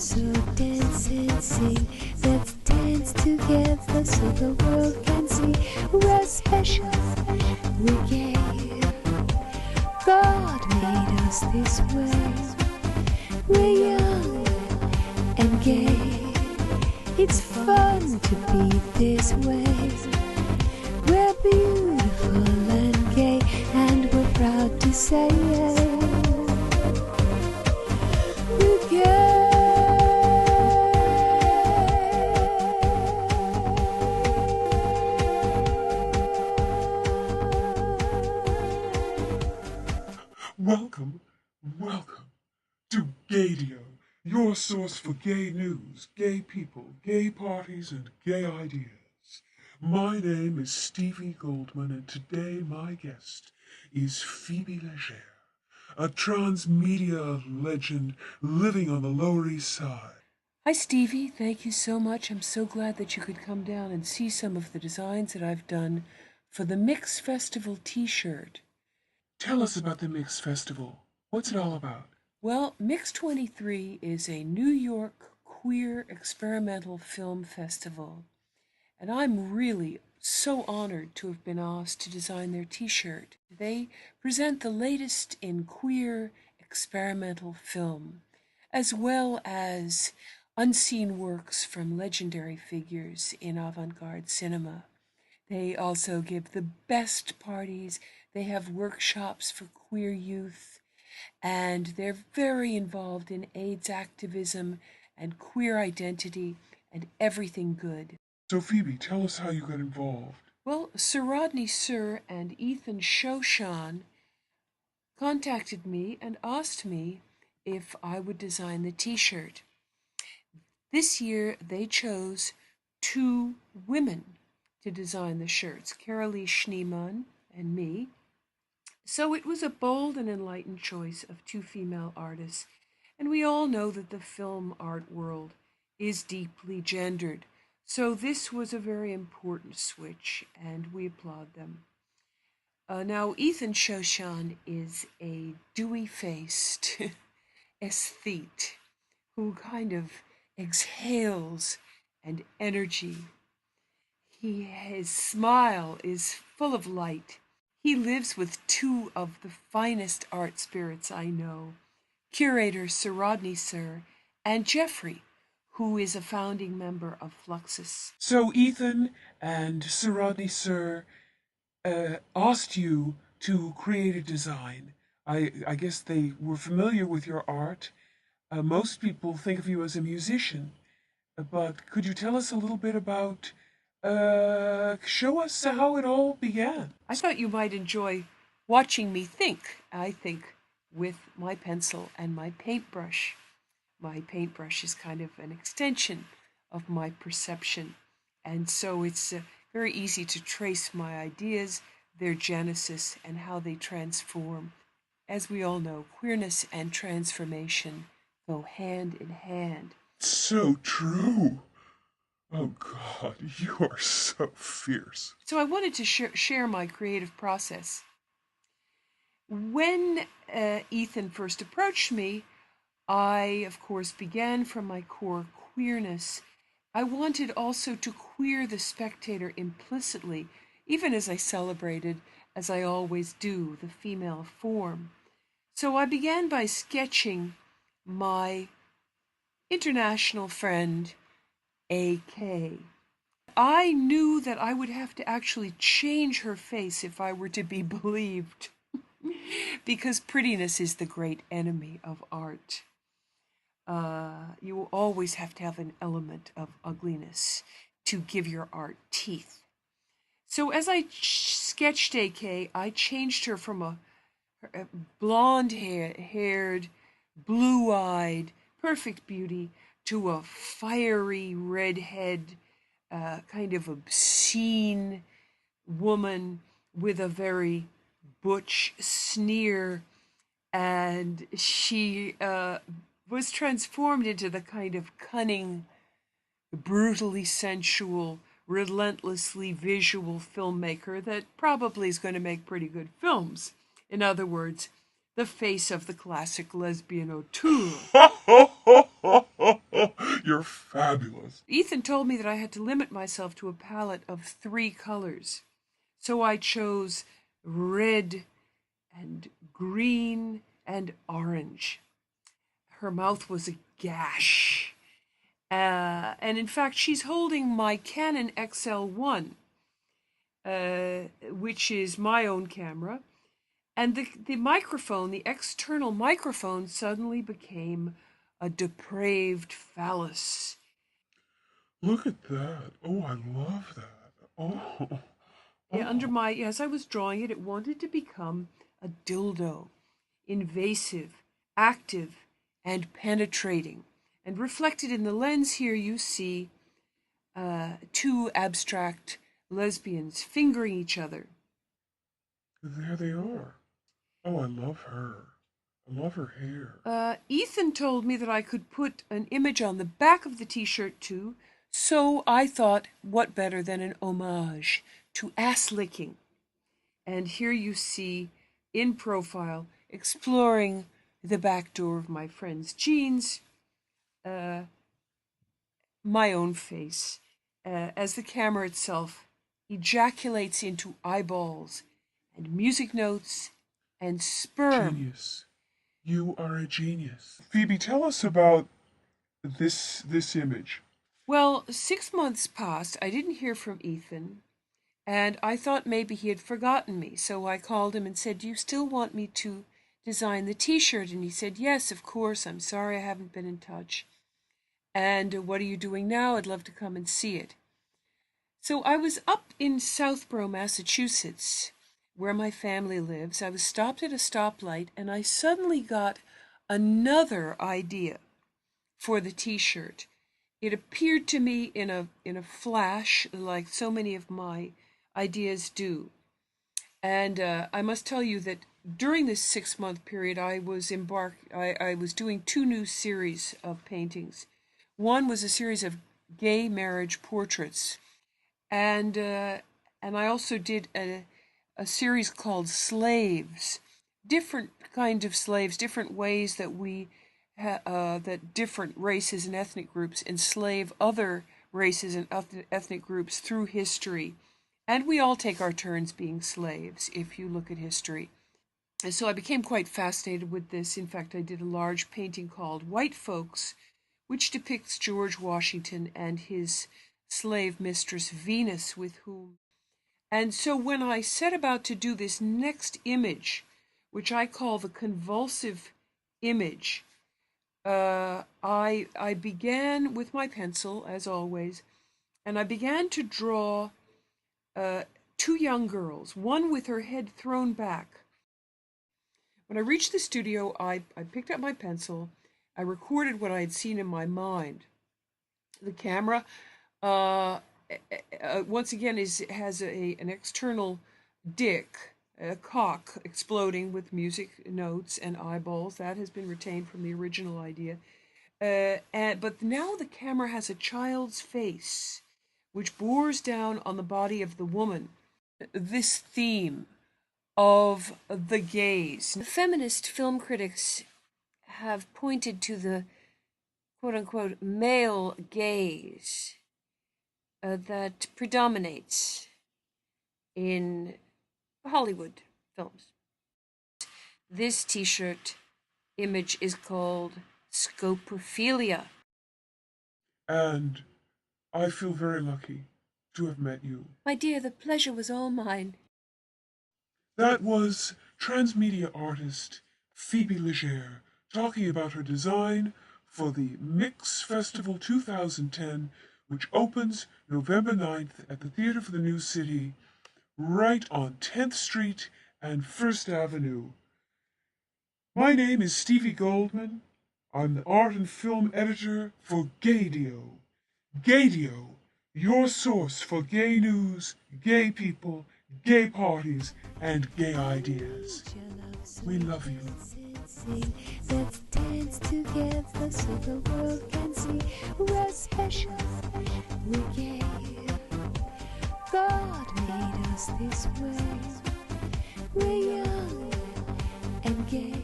So dance and sing, let's dance together so the world can see we're special, we're gay. God made us this way. We're young and gay. It's fun to be this way. We're beautiful and gay, and we're proud to say it. We're gay. Welcome to Gaydio, your source for gay news, gay people, gay parties, and gay ideas. My name is Stevie Goldman, and today my guest is Phoebe Leger, a transmedia legend living on the Lower East Side. Hi Stevie, thank you so much. I'm so glad that you could come down and see some of the designs that I've done for the Mix Festival t-shirt. Tell us about the Mix Festival. What's it all about? Well, Mix 23 is a New York queer experimental film festival, and I'm really so honored to have been asked to design their t-shirt. They present the latest in queer experimental film, as well as unseen works from legendary figures in avant-garde cinema. They also give the best parties. They have workshops for queer youth, and they're very involved in AIDS activism and queer identity and everything good. So Phoebe, tell us how you got involved. Well, Sir Rodney Sir and Ethan Shoshan contacted me and asked me if I would design the t-shirt. This year they chose 2 women to design the shirts, Carolee Schneemann and me. So it was a bold and enlightened choice of 2 female artists, and we all know that the film art world is deeply gendered. So this was a very important switch, and we applaud them. Now, Ethan Shoshan is a dewy-faced aesthete who kind of exhales and energy. His smile is full of light. He lives with 2 of the finest art spirits I know, curator Sir Rodney Sir and Jeffrey, who is a founding member of Fluxus. So Ethan and Sir Rodney Sir asked you to create a design. I guess they were familiar with your art. Most people think of you as a musician, but could you tell us a little bit about, show us how it all began? I thought you might enjoy watching me think. I think with my pencil and my paintbrush. My paintbrush is kind of an extension of my perception, and so it's very easy to trace my ideas, their genesis, and how they transform. As we all know, queerness and transformation go hand in hand. So true. Oh God, you are so fierce. So I wanted to share my creative process. When Ethan first approached me, I, of course, began from my core queerness. I wanted also to queer the spectator implicitly, even as I celebrated, as I always do, the female form. So I began by sketching my international friend, AK. I knew that I would have to actually change her face if I were to be believed, because prettiness is the great enemy of art. You will always have to have an element of ugliness to give your art teeth. So as I sketched AK, I changed her from a blonde-haired, blue-eyed, perfect beauty to a fiery redhead, kind of obscene woman with a very butch sneer, and she was transformed into the kind of cunning, brutally sensual, relentlessly visual filmmaker that probably is going to make pretty good films. In other words, the face of the classic lesbian auteur. You're fabulous. Ethan told me that I had to limit myself to a palette of 3 colors. So I chose red and green and orange. Her mouth was a gash. And in fact, she's holding my Canon XL1, which is my own camera. And the microphone, the external microphone, suddenly became a depraved phallus. Look at that. Oh, I love that. Oh. Yeah, as I was drawing it, it wanted to become a dildo, invasive, active, and penetrating. And reflected in the lens here, you see 2 abstract lesbians fingering each other. There they are. Oh, I love her. I love her hair. Ethan told me that I could put an image on the back of the t-shirt too, so I thought, what better than an homage to ass licking? And here you see, in profile, exploring the back door of my friend's jeans, my own face, as the camera itself ejaculates into eyeballs and music notes and sperm. Genius. You are a genius. Phoebe, tell us about this image. Well, 6 months passed. I didn't hear from Ethan, and I thought maybe he had forgotten me. So I called him and said, "Do you still want me to design the t-shirt?" And he said, "Yes, of course. I'm sorry I haven't been in touch. And what are you doing now? I'd love to come and see it." So I was up in Southborough, Massachusetts, where my family lives. I was stopped at a stoplight, and I suddenly got another idea for the t-shirt. It appeared to me in a flash, like so many of my ideas do. And I must tell you that during this 6-month period, I was doing 2 new series of paintings. One was a series of gay marriage portraits, and I also did a series called Slaves, different kind of slaves, different ways that that different races and ethnic groups enslave other races and ethnic groups through history. And we all take our turns being slaves, if you look at history. And so I became quite fascinated with this. In fact, I did a large painting called White Folks, which depicts George Washington and his slave mistress Venus, with whom. And so when I set about to do this next image, which I call the convulsive image, I began with my pencil, as always, and I began to draw 2 young girls, one with her head thrown back. When I reached the studio, I picked up my pencil. I recorded what I had seen in my mind. The camera, once again, has an external dick, a cock exploding with music notes and eyeballs. That has been retained from the original idea. But now the camera has a child's face, which bores down on the body of the woman. This theme of the gaze. Feminist film critics have pointed to the quote-unquote male gaze that predominates in Hollywood films. This t-shirt image is called scoprophilia. And I feel very lucky to have met you. My dear, the pleasure was all mine. That was transmedia artist Phoebe Legere talking about her design for the Mix Festival 2010, which opens November 9th at the Theatre for the New City, right on 10th Street and 1st Avenue. My name is Stevie Goldman. I'm the art and film editor for Gaydio. Gaydio, your source for gay news, gay people, gay parties, and gay ideas. We love you. Let's dance together so the world can see we're special, we're gay. God made us this way. We're young and gay.